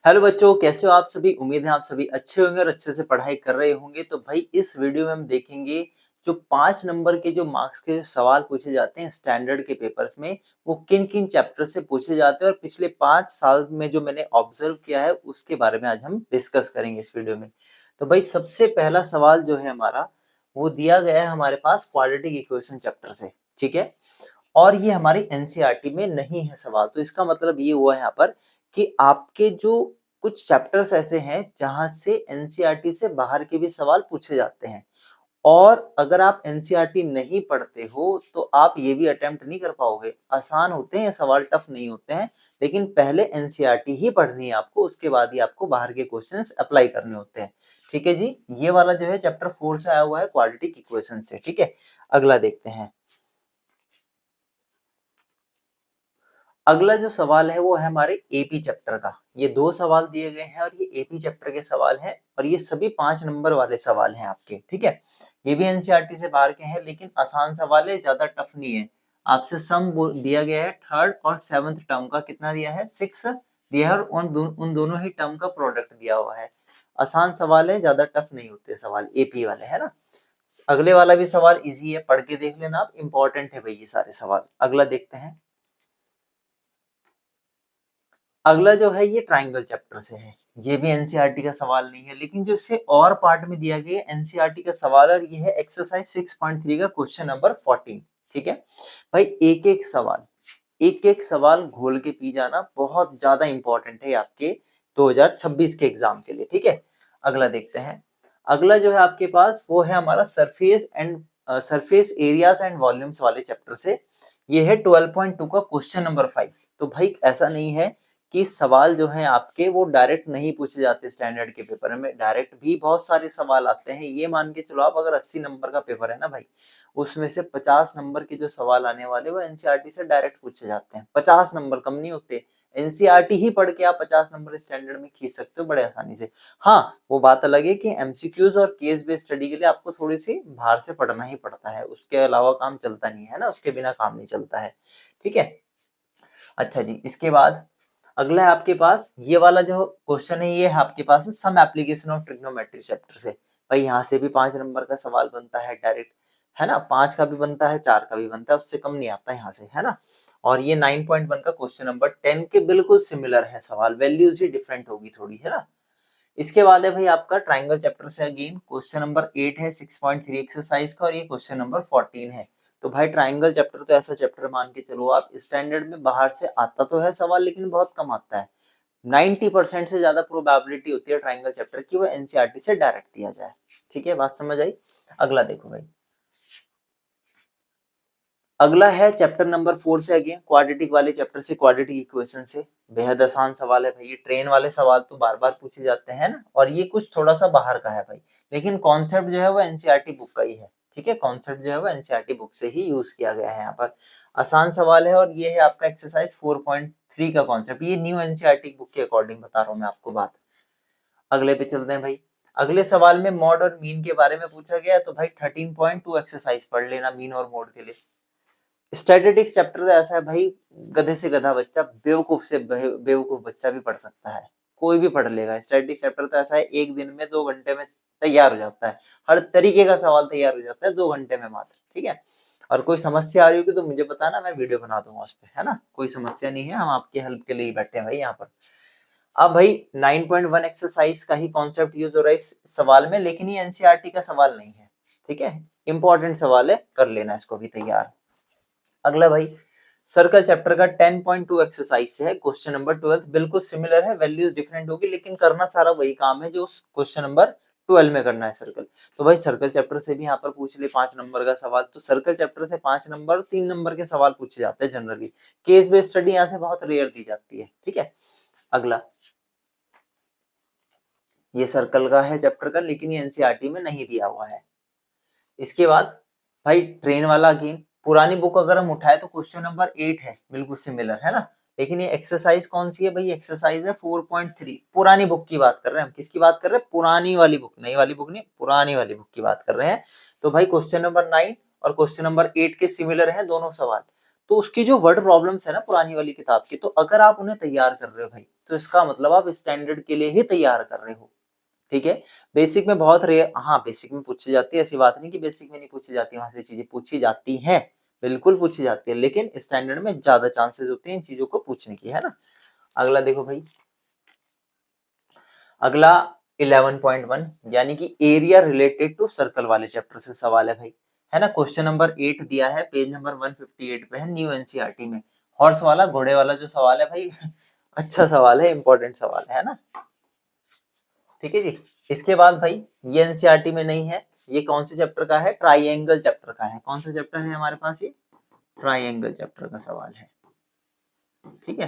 Hello बच्चों, कैसे हो आप सभी? उम्मीद है आप सभी अच्छे होंगे और अच्छे से पढ़ाई कर रहे होंगे। तो भाई इस वीडियो में हम देखेंगे जो 5 नंबर के जो मार्क्स के सवाल पूछे जाते हैं स्टैंडर्ड के पेपर्स में, वो किन-किन चैप्टर से पूछे जाते हैं और पिछले 5 साल में जो मैंने ऑब्जर्व किया है उसके बारे में आज हम डिस्कस करेंगे इस वीडियो में। तो भाई सबसे पहला सवाल जो है हमारा, वो दिया गया है हमारे पास क्वाड्रेटिक इक्वेशन चैप्टर से, ठीक है? और ये हमारी एनसीईआरटी में नहीं है सवाल। तो इसका मतलब ये हुआ यहाँ पर कि आपके जो कुछ चैप्टर्स ऐसे हैं जहाँ से एनसीईआरटी से बाहर के भी सवाल पूछे जाते हैं। और अगर आप एनसीईआरटी नहीं पढ़ते हो तो आप ये भी अटेम्प्ट नहीं कर पाओगे। आसान होते हैं ये सवाल, टफ नहीं होते हैं, लेकिन पहले एनसीईआरटी ही पढ़नी है आपको, उसके बाद ही आपको बाहर के क्वेश्चंस अप्लाई करने होते हैं। ठीक है जी, ये वाला जो है चैप्टर 4 से आया हुआ है क्वाड्रेटिक इक्वेशन से। ठीक है, अगला देखते हैं। अगला जो सवाल है वो है हमारे एपी चैप्टर का। ये 2 सवाल दिए गए हैं और ये एपी चैप्टर के सवाल हैं और ये सभी 5 नंबर वाले सवाल हैं आपके, ठीक है? ये भी एनसीईआरटी से बाहर के हैं लेकिन आसान सवाल है, ज़्यादा टफ नहीं है। आपसे सम दिया गया है थर्ड और सेवंथ टर्म का, कितना दिया है? 6 दिया है और उन दोनों ही टर्म का प्रोडक्ट दिया हुआ है। आसान सवाल है, ज़्यादा टफ नहीं होते सवाल एपी वाले, है ना? अगले वाला भी सवाल ईज़ी है, पढ़ के देख लेना आप, इम्पोर्टेंट है भई ये सारे सवाल। अगला देखते हैं। अगला जो है ये ट्रायंगल चैप्टर से है। ये भी एनसीईआरटी का सवाल नहीं है, लेकिन जो इससे और पार्ट में दिया गया है एनसीईआरटी का सवाल, और ये है एक्सरसाइज 6.3 का क्वेश्चन नंबर 14। ठीक है भाई, एक एक सवाल घोल के पी जाना, बहुत ज्यादा इंपॉर्टेंट है आपके 2026 के एग्जाम के लिए। ठीक है, अगला देखते हैं। अगला जो है आपके पास वो है हमारा सरफेस एरियाज एंड वॉल्यूम्स वाले चैप्टर से। ये है 12.2 का क्वेश्चन नंबर 5। तो भाई ऐसा नहीं है कि सवाल जो है आपके वो डायरेक्ट नहीं पूछे जाते स्टैंडर्ड के पेपर में, डायरेक्ट भी बहुत सारे सवाल आते हैं। ये मान के चलो आप, अगर 80 नंबर का पेपर है ना भाई, उसमें से 50 नंबर के जो सवाल आने वाले वो एनसीईआरटी से डायरेक्ट पूछे जाते हैं। 50 नंबर कम नहीं होते। एनसीईआरटी ही पढ़ के आप 50 नंबर स्टैंडर्ड में खींच सकते हो बड़े आसानी से। हाँ, वो बात अलग है कि एमसीक्यूज और केस बेस्ड स्टडी के लिए आपको थोड़ी सी बाहर से पढ़ना ही पड़ता है, उसके अलावा काम चलता नहीं है ना, उसके बिना काम नहीं चलता है। ठीक है, अच्छा जी, इसके बाद अगला है आपके पास ये वाला जो क्वेश्चन है, ये है आपके पास some application of trigonometry chapter से। भाई यहाँ से भी 5 नंबर का सवाल बनता है डायरेक्ट, है ना? 5 का भी बनता है, 4 का भी बनता है, उससे कम नहीं आता यहाँ से, है ना? और ये 9.1 का क्वेश्चन नंबर 10 के बिल्कुल सिमिलर है सवाल, वैल्यूज ही डिफरेंट होगी थोड़ी, है ना? इसके बाद है भाई आपका ट्राइंगल चैप्टर से अगेन क्वेश्चन नंबर 8 है 6.3 एक्सरसाइज का, और ये क्वेश्चन नंबर 14 है। तो भाई ट्राइंगल चैप्टर तो ऐसा चैप्टर मान के चलो आप, स्टैंडर्ड में बाहर से आता तो है सवाल लेकिन बहुत कम आता है। 90% से ज्यादा प्रोबेबिलिटी होती है ट्राइंगल चैप्टर की वो एनसीईआरटी से डायरेक्ट दिया जाए। ठीक है, बात समझ आई? अगला देखो भाई। अगला है चैप्टर नंबर 4 से अगेन क्वाड्रेटिक वाले चैप्टर से, क्वाड्रेटिक इक्वेशन से। बेहद आसान सवाल है भाई, ये ट्रेन वाले सवाल तो बार बार पूछे जाते हैं ना, और ये कुछ थोड़ा सा बाहर का है भाई, लेकिन कॉन्सेप्ट जो है वो एनसीईआरटी बुक का ही है। ठीक है, कॉन्सेप्ट जो है वो एनसीईआरटी बुक से ही यूज किया गया है यहाँ पर। आसान सवाल है और ये है आपका एक्सरसाइज 4.3 का कॉन्सेप्ट। ये न्यू एनसीईआरटी बुक के अकॉर्डिंग बता रहा हूँ मैं आपको बात। अगले पे चलते हैं भाई। अगले सवाल में मॉड और मीन के बारे में पूछा गया है, तो भाई 13.2 एक्सरसाइज पढ़ लेना मीन और मॉड के लिए। स्टैटिस्टिक्स चैप्टर तो ऐसा है भाई, गधे से गधा बच्चा, बेवकूफ से बेवकूफ बच्चा भी पढ़ सकता है, कोई भी पढ़ लेगा। स्टैटिस्टिक्स चैप्टर तो ऐसा है, एक दिन में 2 घंटे में तैयार हो जाता है, हर तरीके का सवाल तैयार हो जाता है 2 घंटे में मात्र। ठीक है, और कोई समस्या आ रही होगी तो मुझे बताना, मैं वीडियो बना दूंगा उस पर, है ना? कोई समस्या नहीं है, हम आपके हेल्प के लिए ही बैठे हैं भाई यहाँ पर। अब भाई 9.1 एक्सरसाइज का ही कॉन्सेप्ट यूज हो रहा है इस सवाल में, लेकिन ये एनसीईआरटी का सवाल नहीं है। ठीक है, इंपॉर्टेंट सवाल है, कर लेना इसको भी तैयार। अगला भाई सर्कल चैप्टर का 10.2 एक्सरसाइज से है, क्वेश्चन नंबर 12। बिल्कुल सिमिलर है, वैल्यूज डिफरेंट होगी लेकिन करना सारा वही काम है जो उस क्वेश्चन नंबर 12 में करना है, सर्कल। तो भाई सर्कल चैप्टर से भी यहाँ पर पूछ ले 5 नंबर का सवाल। तो सर्कल चैप्टर से 5 नंबर 3 नंबर के सवाल पूछे जाते हैं जनरली, केस बेस्ड स्टडी यहाँ से बहुत रेयर दी जाती है। ठीक है, अगला ये सर्कल का है चैप्टर का, लेकिन ये एनसीईआरटी में नहीं दिया हुआ है। इसके बाद भाई ट्रेन वाला अगेन, पुरानी बुक अगर हम उठाए तो क्वेश्चन नंबर 8 है, बिल्कुल सिमिलर, है ना? लेकिन ये एक्सरसाइज कौन सी है भाई? एक्सरसाइज है 4.3। पुरानी बुक की बात कर रहे हैं हम, किसकी बात कर रहे हैं? पुरानी वाली बुक, नई वाली बुक नहीं, पुरानी वाली बुक की बात कर रहे हैं। तो भाई क्वेश्चन नंबर 9 और क्वेश्चन नंबर 8 के सिमिलर हैं दोनों सवाल। तो उसकी जो वर्ड प्रॉब्लम्स है ना पुरानी वाली किताब की, तो अगर आप उन्हें तैयार कर रहे हो भाई, तो इसका मतलब आप स्टैंडर्ड के लिए ही तैयार कर रहे हो। ठीक है, बेसिक में बहुत रेयर, हाँ बेसिक में पूछी जाती है, ऐसी बात नहीं कि बेसिक में नहीं पूछी जाती, वहां से चीजें पूछी जाती हैं, बिल्कुल पूछी जाती है, लेकिन स्टैंडर्ड में ज्यादा चांसेस होते हैं इन चीजों को पूछने की, है ना। अगला देखो भाई, अगला 11.1 यानी कि एरिया रिलेटेड टू सर्कल वाले चैप्टर से सवाल है भाई, है ना। क्वेश्चन नंबर 8 दिया है, पेज नंबर 158 पे है, न्यू एनसीईआरटी में। हॉर्स वाला, घोड़े वाला जो सवाल है भाई अच्छा सवाल है, इंपॉर्टेंट सवाल है ना। ठीक है जी। इसके बाद भाई, ये एनसीईआरटी में नहीं है, ये कौन से चैप्टर का है, ट्राइएंगल चैप्टर का है। कौन सा चैप्टर है हमारे पास, ये ट्राइएंगल चैप्टर का सवाल है। ठीक है,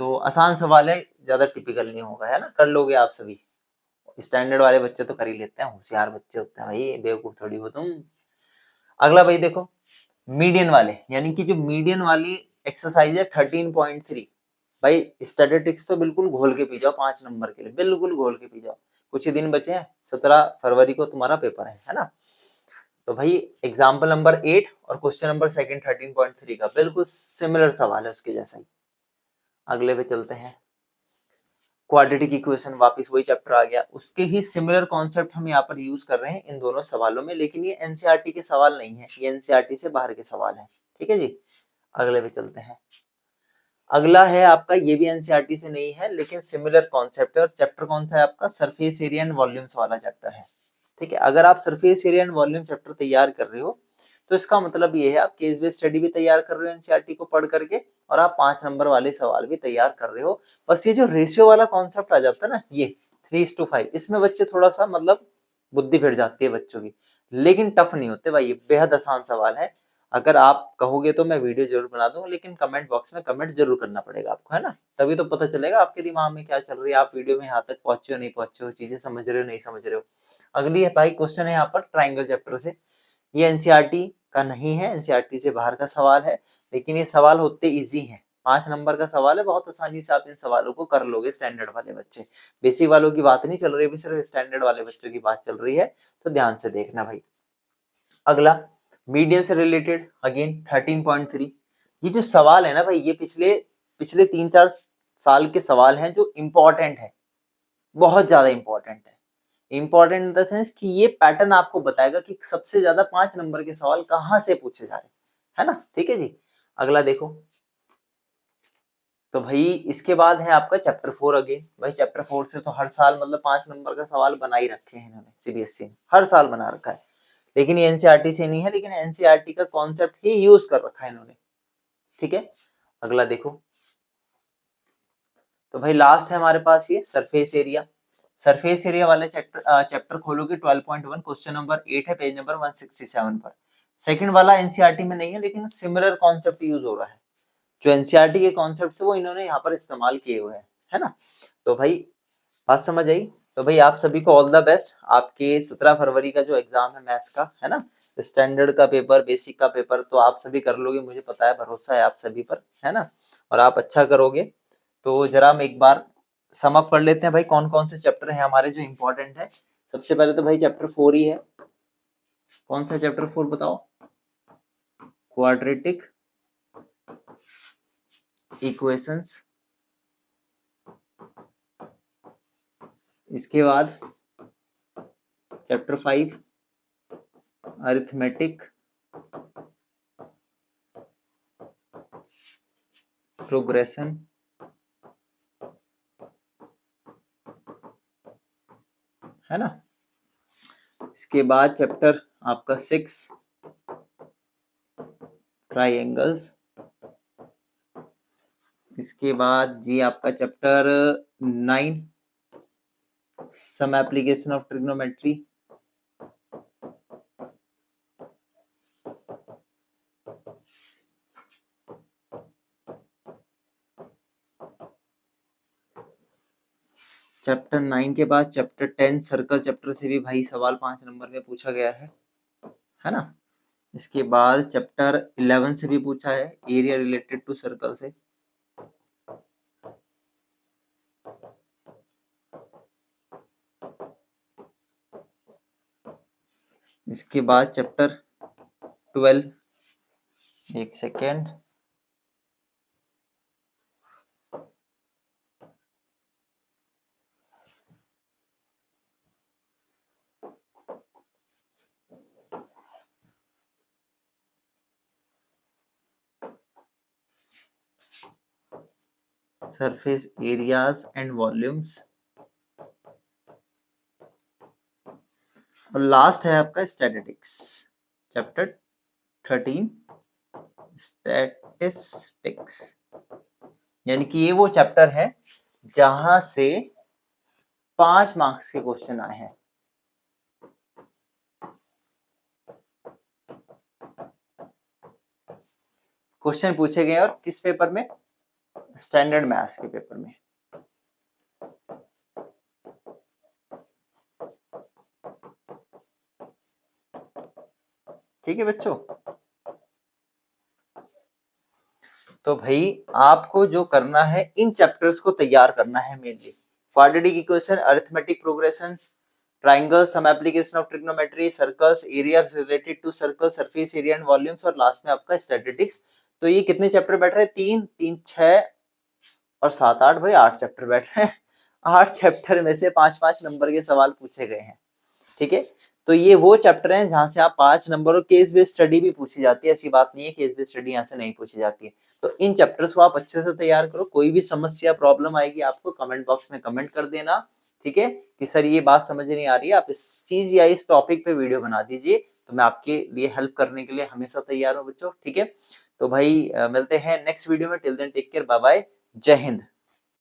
तो आसान सवाल है, ज्यादा टिपिकल नहीं होगा, है ना, कर लोगे आप सभी। स्टैंडर्ड वाले बच्चे तो कर ही लेते हैं, होशियार बच्चे होते हैं भाई, बेवकूफ थोड़ी हो तुम। अगला भाई देखो, मीडियन वाले, यानी कि जो मीडियन वाली एक्सरसाइज है 13.3, भाई स्टैटिस्टिक्स तो बिल्कुल घोल के पी जाओ 5 नंबर के लिए, बिल्कुल घोल के पी जाओ। कुछ ही दिन बचे हैं, 17 फरवरी को तुम्हारा पेपर है ना। तो भाई एग्जाम्पल नंबर 8 और क्वेश्चन नंबर सेकंड 13.3 का बिल्कुल सिमिलर सवाल है उसके जैसा ही। अगले पे चलते हैं, क्वाड्रेटिक इक्वेशन, वापस वही चैप्टर आ गया, उसके ही सिमिलर कॉन्सेप्ट हम यहाँ पर यूज कर रहे हैं इन दोनों सवालों में, लेकिन ये एनसीईआरटी के सवाल नहीं है, ये एनसीईआरटी से बाहर के सवाल है। ठीक है जी, अगले पे चलते हैं। अगला है आपका, ये भी एनसीईआरटी से नहीं है, लेकिन सिमिलर कॉन्सेप्ट है, और चैप्टर कौन सा है आपका, सरफेस एरिया एंड वॉल्यूम्स वाला चैप्टर है। ठीक है, अगर आप surface area and volume chapter तैयार कर रहे हो, तो इसका मतलब ये है आप केस बेस्ड स्टडी भी तैयार कर रहे हो एनसीईआरटी को पढ़ करके, और आप 5 नंबर वाले सवाल भी तैयार कर रहे हो। बस ये जो रेशियो वाला कॉन्सेप्ट आ जाता है ना, ये 3:5, इसमें बच्चे थोड़ा सा मतलब बुद्धि फिर जाती है बच्चों की, लेकिन टफ नहीं होते भाई, ये बेहद आसान सवाल है। अगर आप कहोगे तो मैं वीडियो जरूर बना दूंगा, लेकिन कमेंट बॉक्स में कमेंट जरूर करना पड़ेगा आपको, है ना, तभी तो पता चलेगा आपके दिमाग में क्या चल रही है, आप वीडियो में यहाँ तक पहुंचे हो नहीं पहुंचे हो, चीजें समझ रहे हो नहीं समझ रहे हो। अगली है भाई, क्वेश्चन है यहाँ पर ट्राइंगल चैप्टर से, ये एनसीईआरटी का नहीं है, एनसीईआरटी से बाहर का सवाल है, लेकिन ये सवाल होते इजी हैं, 5 नंबर का सवाल है, बहुत आसानी से आप इन सवालों को कर लोगे स्टैंडर्ड वाले बच्चे। बेसिक वालों की बात नहीं चल रही, अभी सिर्फ स्टैंडर्ड वाले बच्चों की बात चल रही है, तो ध्यान से देखना भाई। अगला मीडियन से रिलेटेड अगेन 13.3, ये जो सवाल है ना भाई, ये पिछले पिछले 3-4 साल के सवाल हैं जो इम्पोर्टेंट है, बहुत ज्यादा इम्पोर्टेंट है। इम्पोर्टेंट इन द सेंस कि ये पैटर्न आपको बताएगा कि सबसे ज्यादा 5 नंबर के सवाल कहाँ से पूछे जा रहे हैं, है ना। ठीक है जी, अगला देखो, तो भाई इसके बाद है आपका चैप्टर 4 अगेन, भाई चैप्टर 4 से तो हर साल मतलब 5 नंबर का सवाल बना ही रखे हैं इन्होंने, सीबीएसई ने हर साल बना रखा है, लेकिन ये एनसीईआरटी से नहीं है, लेकिन एनसीईआरटी का कॉन्सेप्ट ही यूज कर रखा है इन्होंने। ठीक है, अगला देखो, तो भाई लास्ट है हमारे पास ये सरफेस एरिया। सरफेस एरिया वाले चैप्टर चैप्टर खोलोगे 12.1, क्वेश्चन नंबर 8 है, पेज नंबर 167 पर। सेकंड वाला एनसीईआरटी में नहीं है, लेकिन सिमिलर कॉन्सेप्ट यूज हो रहा है, जो एनसीईआरटी के कॉन्सेप्ट है वो इन्होंने यहाँ पर इस्तेमाल किए हुए हैं, है ना। तो भाई बात समझ आई। तो भाई आप सभी को ऑल द बेस्ट, आपके 17 फरवरी का जो एग्जाम है मैथ्स का, है ना, स्टैंडर्ड का पेपर, बेसिक का पेपर, तो आप सभी कर लोगे, मुझे पता है, भरोसा है आप सभी पर, है ना, और आप अच्छा करोगे। तो जरा हम एक बार सम अप कर लेते हैं भाई, कौन कौन से चैप्टर हैं हमारे जो इम्पोर्टेंट है। सबसे पहले तो भाई चैप्टर 4 ही है, कौन सा चैप्टर 4 बताओ, क्वाड्रेटिक इक्वेशंस। इसके बाद चैप्टर 5 अरिथमेटिक प्रोग्रेशन। है ना, इसके बाद चैप्टर आपका 6 ट्राइएंगल्स। इसके बाद जी आपका chapter 9 some application of trigonometry. Chapter 9 के बाद चैप्टर 10 सर्कल चैप्टर से भी भाई सवाल 5 नंबर में पूछा गया है ना। इसके बाद चैप्टर 11 से भी पूछा है, एरिया रिलेटेड टू सर्कल से। इसके बाद चैप्टर 12 एक second. Surface areas and volumes, और लास्ट है आपका स्टैटिस्टिक्स, चैप्टर 13 स्टैटिस्टिक्स। यानी कि ये वो चैप्टर है जहां से 5 मार्क्स के क्वेश्चन आए हैं। क्वेश्चन पूछे गए और किस पेपर में? स्टैंडर्ड मैथ्स के पेपर में। ठीक है बच्चों, तो भाई आपको जो करना है इन चैप्टर्स को तैयार करना है mainly. Quadratic equation, arithmetic progressions, triangles, some application of trigonometry, circles, area related to circle, surface area and volumes, और लास्ट में आपका स्टैटिस्टिक्स। तो ये कितने चैप्टर बैठ रहे हैं? 3 3 6 और 7 8, भाई 8 चैप्टर बैठ रहे हैं। 8 चैप्टर में से 5-5 नंबर के सवाल पूछे गए हैं। ठीक है, तो ये वो चैप्टर हैं जहां से आप 5 नंबर, और केस बेस्ड स्टडी भी पूछी जाती है, ऐसी बात नहीं है केस बेस्ड स्टडी यहाँ से नहीं पूछी जाती है। तो इन चैप्टर्स को आप अच्छे से तैयार करो। कोई भी समस्या प्रॉब्लम आएगी आपको कमेंट बॉक्स में कमेंट कर देना। ठीक है, कि सर ये बात समझ नहीं आ रही है, आप इस चीज या इस टॉपिक पे वीडियो बना दीजिए, तो मैं आपके लिए हेल्प करने के लिए हमेशा तैयार हूँ बच्चों। ठीक है, तो भाई मिलते हैं नेक्स्ट वीडियो में। Till then take care, bye bye, जय हिंद।